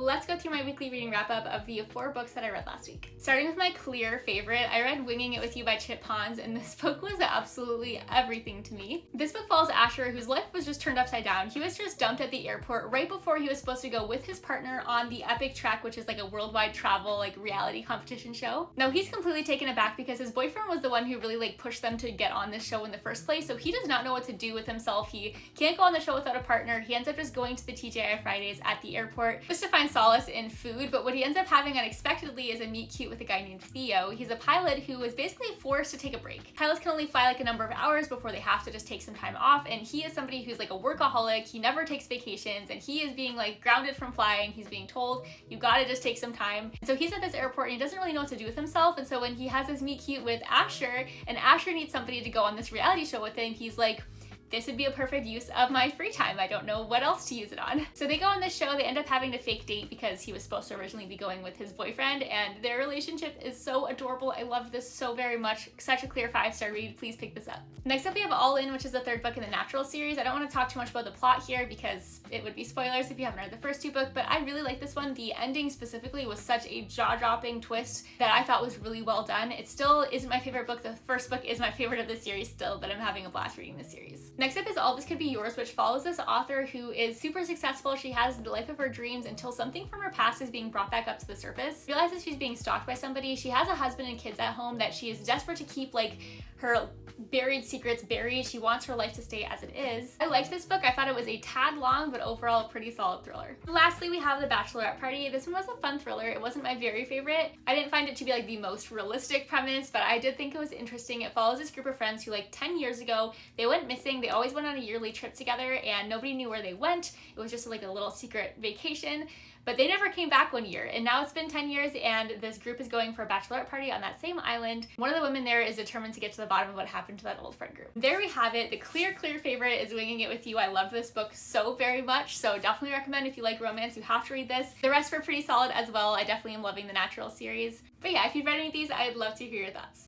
let's go through my weekly reading wrap up of the 4 books that I read last week. Starting with my clear favorite, I read Winging It With You by Chip Pons, and this book was absolutely everything to me. This book follows Asher, whose life was just turned upside down. He was just dumped at the airport right before he was supposed to go with his partner on the Epic Track, which is like a worldwide travel like reality competition show. Now he's completely taken aback because his boyfriend was the one who really like pushed them to get on this show in the first place, so he does not know what to do with himself. He can't go on the show without a partner. He ends up just going to the TGI Fridays at the airport just to find solace in food, but what he ends up having unexpectedly is a meet cute with a guy named Theo. He's a pilot who is basically forced to take a break. Pilots can only fly like a number of hours before they have to just take some time off, and he is somebody who's like a workaholic. He never takes vacations, and he is being like grounded from flying. He's being told, you gotta just take some time. And so he's at this airport and he doesn't really know what to do with himself, and so when he has this meet cute with Asher, and Asher needs somebody to go on this reality show with him, he's like, this would be a perfect use of my free time. I don't know what else to use it on. So they go on this show, they end up having to fake date because he was supposed to originally be going with his boyfriend, and their relationship is so adorable. I love this so very much. Such a clear 5-star read. Please pick this up. Next up we have All In, which is the 3rd book in the Natural series. I don't want to talk too much about the plot here because it would be spoilers if you haven't read the first 2 books, but I really like this one. The ending specifically was such a jaw-dropping twist that I thought was really well done. It still isn't my favorite book. The first book is my favorite of the series still, but I'm having a blast reading this series. Next up is All This Could Be Yours, which follows this author who is super successful. She has the life of her dreams until something from her past is being brought back up to the surface. Realizes she's being stalked by somebody. She has a husband and kids at home that she is desperate to keep like her buried secrets buried. She wants her life to stay as it is. I liked this book. I thought it was a tad long, but overall a pretty solid thriller. Lastly, we have The Bachelorette Party. This one was a fun thriller. It wasn't my very favorite. I didn't find it to be like the most realistic premise, but I did think it was interesting. It follows this group of friends who like 10 years ago, they went missing. They always went on a yearly trip together and nobody knew where they went. It was just like a little secret vacation. But they never came back one year, and now it's been 10 years and this group is going for a bachelorette party on that same island. One of the women there is determined to get to the bottom of what happened to that old friend group. There we have it. The clear favorite is Winging It With You. I love this book so very much, so definitely recommend if you like romance, you have to read this. The rest were pretty solid as well. I definitely am loving the Natural series. But yeah, if you've read any of these, I'd love to hear your thoughts.